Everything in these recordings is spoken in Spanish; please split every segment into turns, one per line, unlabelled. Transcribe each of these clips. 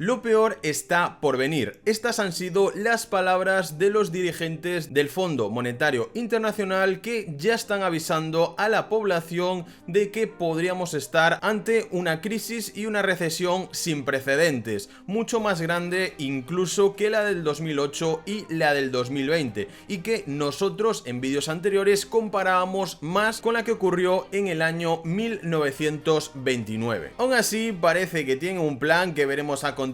Lo peor está por venir. Estas han sido las palabras de los dirigentes del Fondo Monetario Internacional, que ya están avisando a la población de que podríamos estar ante una crisis y una recesión sin precedentes, mucho más grande incluso que la del 2008 y la del 2020, y que nosotros en vídeos anteriores comparábamos más con la que ocurrió en el año 1929. Aún así, parece que tiene un plan que veremos a continuación,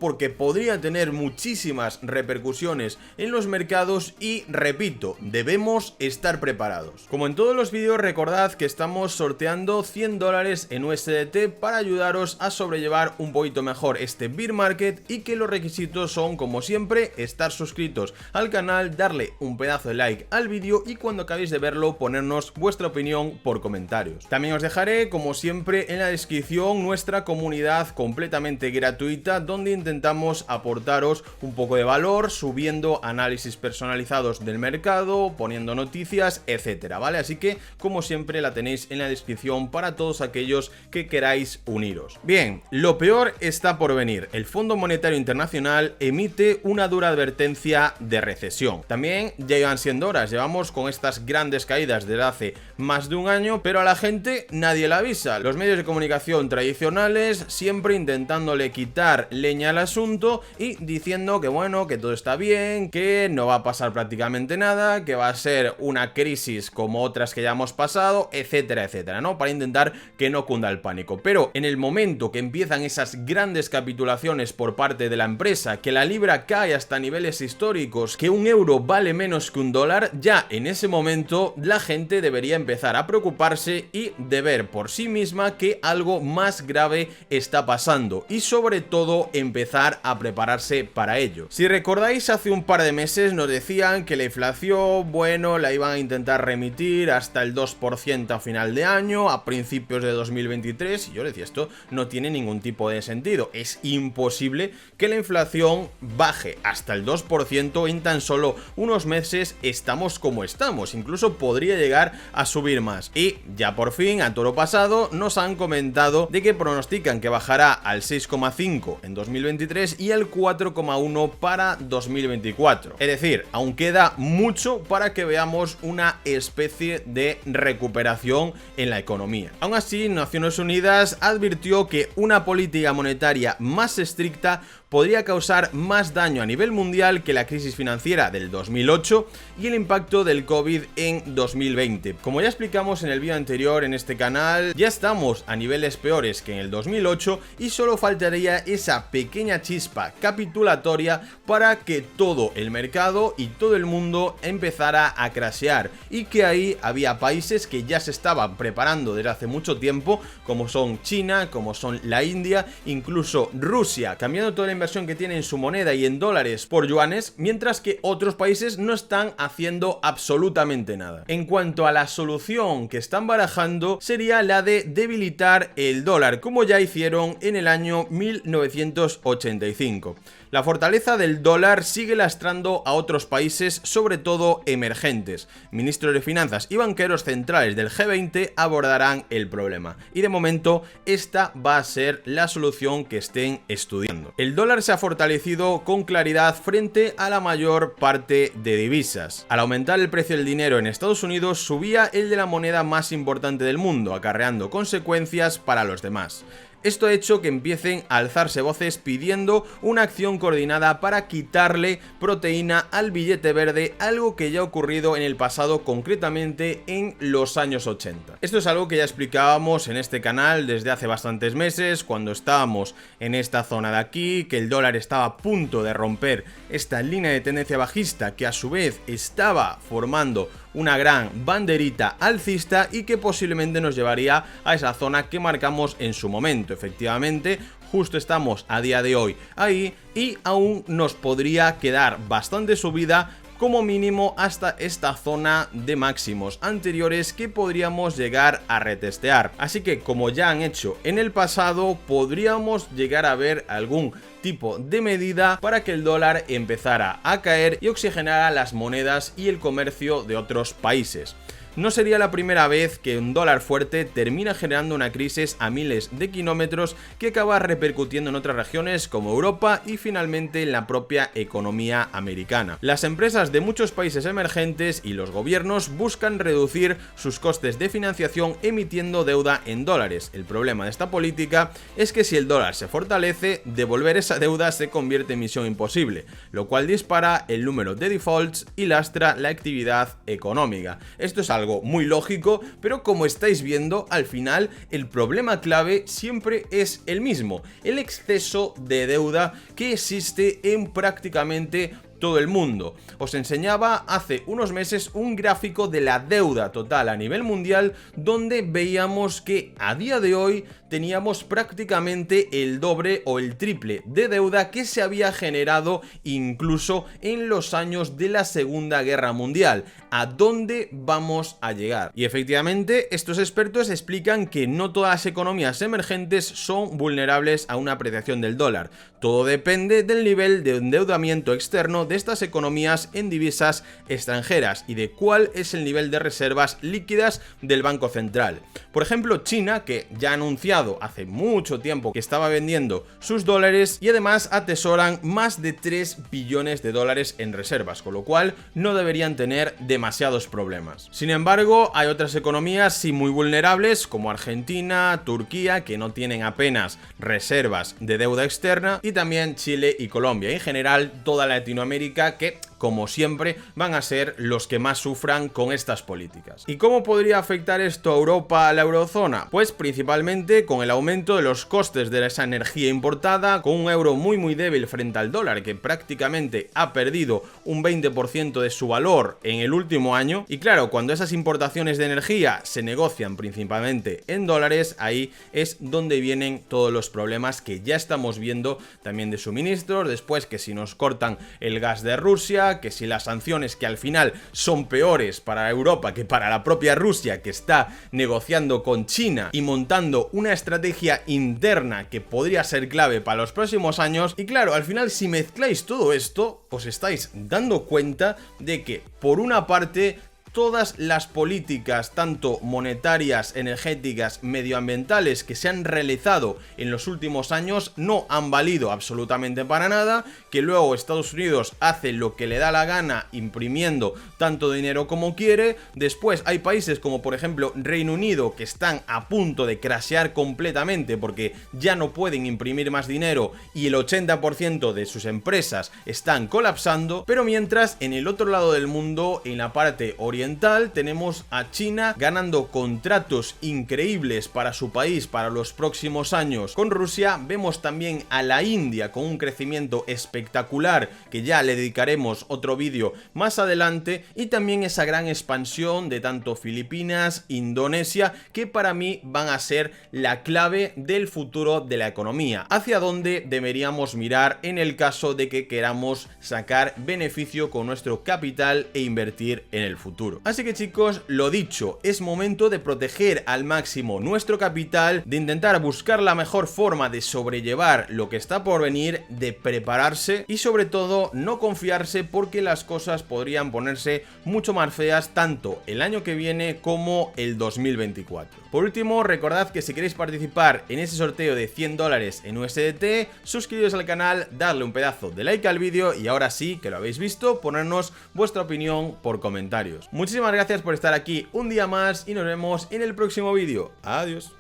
porque podría tener muchísimas repercusiones en los mercados y, repito, debemos estar preparados. Como en todos los vídeos, recordad que estamos sorteando $100 en USDT para ayudaros a sobrellevar un poquito mejor este bear market, y que los requisitos son, como siempre, estar suscritos al canal, darle un pedazo de like al vídeo y cuando acabéis de verlo ponernos vuestra opinión por comentarios. También os dejaré, como siempre, en la descripción nuestra comunidad completamente gratuita, donde intentamos aportaros un poco de valor, subiendo análisis personalizados del mercado, poniendo noticias, etcétera, ¿vale? Así que, como siempre, la tenéis en la descripción para todos aquellos que queráis uniros. Bien, lo peor está por venir. El Fondo Monetario Internacional emite una dura advertencia de recesión. También ya llevan siendo horas, llevamos con estas grandes caídas desde hace más de un año, pero a la gente nadie la avisa. Los medios de comunicación tradicionales siempre intentándole quitar leña al asunto y diciendo que bueno, que todo está bien, que no va a pasar prácticamente nada, que va a ser una crisis como otras que ya hemos pasado, etcétera, etcétera, ¿no? Para intentar que no cunda el pánico. Pero en el momento que empiezan esas grandes capitulaciones por parte de la empresa, que la libra cae hasta niveles históricos, que un euro vale menos que un dólar, ya en ese momento la gente debería empezar a preocuparse y de ver por sí misma que algo más grave está pasando, y sobre todo empezar a prepararse para ello. Si recordáis, hace un par de meses nos decían que la inflación, bueno, la iban a intentar remitir hasta el 2% a final de año, a principios de 2023, y yo decía, esto no tiene ningún tipo de sentido. Es imposible que la inflación baje hasta el 2% en tan solo unos meses. Estamos como estamos, incluso podría llegar a subir más. Y ya por fin, a toro pasado, nos han comentado de que pronostican que bajará al 6,5 en 2023 y al 4,1 para 2024. Es decir, aún queda mucho para que veamos una especie de recuperación en la economía. Aún así, Naciones Unidas advirtió que una política monetaria más estricta podría causar más daño a nivel mundial que la crisis financiera del 2008 y el impacto del COVID en 2020. Como ya explicamos en el vídeo anterior en este canal, ya estamos a niveles peores que en el 2008 y solo faltaría esa pequeña chispa capitulatoria para que todo el mercado y todo el mundo empezara a crashear, y que ahí había países que ya se estaban preparando desde hace mucho tiempo, como son China, como son la India, incluso Rusia, cambiando toda la inversión que tiene en su moneda y en dólares por yuanes, mientras que otros países no están haciendo absolutamente nada. En cuanto a la solución que están barajando, sería la de debilitar el dólar, como ya hicieron en el año 1985. La fortaleza del dólar sigue lastrando a otros países, sobre todo emergentes. Ministros de Finanzas y banqueros centrales del G20 abordarán el problema, y de momento esta va a ser la solución que estén estudiando. El dólar se ha fortalecido con claridad frente a la mayor parte de divisas. Al aumentar el precio del dinero en Estados Unidos, subía el de la moneda más importante del mundo, acarreando consecuencias para los demás. Esto ha hecho que empiecen a alzarse voces pidiendo una acción coordinada para quitarle proteína al billete verde, algo que ya ha ocurrido en el pasado, concretamente en los años 80. Esto es algo que ya explicábamos en este canal desde hace bastantes meses, cuando estábamos en esta zona de aquí, que el dólar estaba a punto de romper esta línea de tendencia bajista, que a su vez estaba formando una gran banderita alcista y que posiblemente nos llevaría a esa zona que marcamos en su momento. Efectivamente, justo estamos a día de hoy ahí, y aún nos podría quedar bastante subida, como mínimo hasta esta zona de máximos anteriores que podríamos llegar a retestear. Así que, como ya han hecho en el pasado, podríamos llegar a ver algún tipo de medida para que el dólar empezara a caer y oxigenara las monedas y el comercio de otros países. no sería la primera vez que un dólar fuerte termina generando una crisis a miles de kilómetros que acaba repercutiendo en otras regiones como Europa y finalmente en la propia economía americana. Las empresas de muchos países emergentes y los gobiernos buscan reducir sus costes de financiación emitiendo deuda en dólares. El problema de esta política es que si el dólar se fortalece, devolver esa deuda se convierte en misión imposible, lo cual dispara el número de defaults y lastra la actividad económica. Esto es algo muy lógico, pero como estáis viendo, al final el problema clave siempre es el mismo: el exceso de deuda que existe en prácticamente todo el mundo. Os enseñaba hace unos meses un gráfico de la deuda total a nivel mundial, donde veíamos que a día de hoy teníamos prácticamente el doble o el triple de deuda que se había generado incluso en los años de la Segunda Guerra Mundial. ¿A dónde vamos a llegar? Y efectivamente, estos expertos explican que no todas las economías emergentes son vulnerables a una apreciación del dólar. Todo depende del nivel de endeudamiento externo de estas economías en divisas extranjeras y de cuál es el nivel de reservas líquidas del Banco Central. Por ejemplo, China, que ya ha anunciado hace mucho tiempo que estaba vendiendo sus dólares y además atesoran más de 3 billones de dólares en reservas, con lo cual no deberían tener demasiados problemas. Sin embargo, hay otras economías sí muy vulnerables como Argentina, Turquía, que no tienen apenas reservas de deuda externa, y también Chile y Colombia. En general, toda Latinoamérica, que como siempre van a ser los que más sufran con estas políticas. ¿Y cómo podría afectar esto a Europa, a la eurozona? Pues principalmente con el aumento de los costes de esa energía importada, con un euro muy débil frente al dólar, que prácticamente ha perdido un 20% de su valor en el último año. Y claro, cuando esas importaciones de energía se negocian principalmente en dólares, ahí es donde vienen todos los problemas que ya estamos viendo también de suministros. Después, que si nos cortan el gas de Rusia, que si las sanciones, que al final son peores para Europa que para la propia Rusia, que está negociando con China y montando una estrategia interna que podría ser clave para los próximos años. Y claro, al final, si mezcláis todo esto, os estáis dando cuenta de que, por una parte, todas las políticas, tanto monetarias, energéticas, medioambientales, que se han realizado en los últimos años no han valido absolutamente para nada, que luego Estados Unidos hace lo que le da la gana imprimiendo tanto dinero como quiere. Después hay países como por ejemplo Reino Unido, que están a punto de crashear completamente porque ya no pueden imprimir más dinero y el 80% de sus empresas están colapsando. Pero mientras, en el otro lado del mundo, en la parte oriental, tenemos a China ganando contratos increíbles para su país para los próximos años con Rusia. Vemos también a la India con un crecimiento espectacular, que ya le dedicaremos otro vídeo más adelante, y también esa gran expansión de tanto Filipinas, Indonesia, que para mí van a ser la clave del futuro de la economía, hacia donde deberíamos mirar en el caso de que queramos sacar beneficio con nuestro capital e invertir en el futuro. Así que chicos, lo dicho, es momento de proteger al máximo nuestro capital, de intentar buscar la mejor forma de sobrellevar lo que está por venir, de prepararse y sobre todo no confiarse, porque las cosas podrían ponerse mucho más feas tanto el año que viene como el 2024. Por último, recordad que si queréis participar en ese sorteo de 100 dólares en USDT, suscribiros al canal, darle un pedazo de like al vídeo y ahora sí que lo habéis visto, ponernos vuestra opinión por comentarios. Muchísimas gracias por estar aquí un día más y nos vemos en el próximo vídeo. Adiós.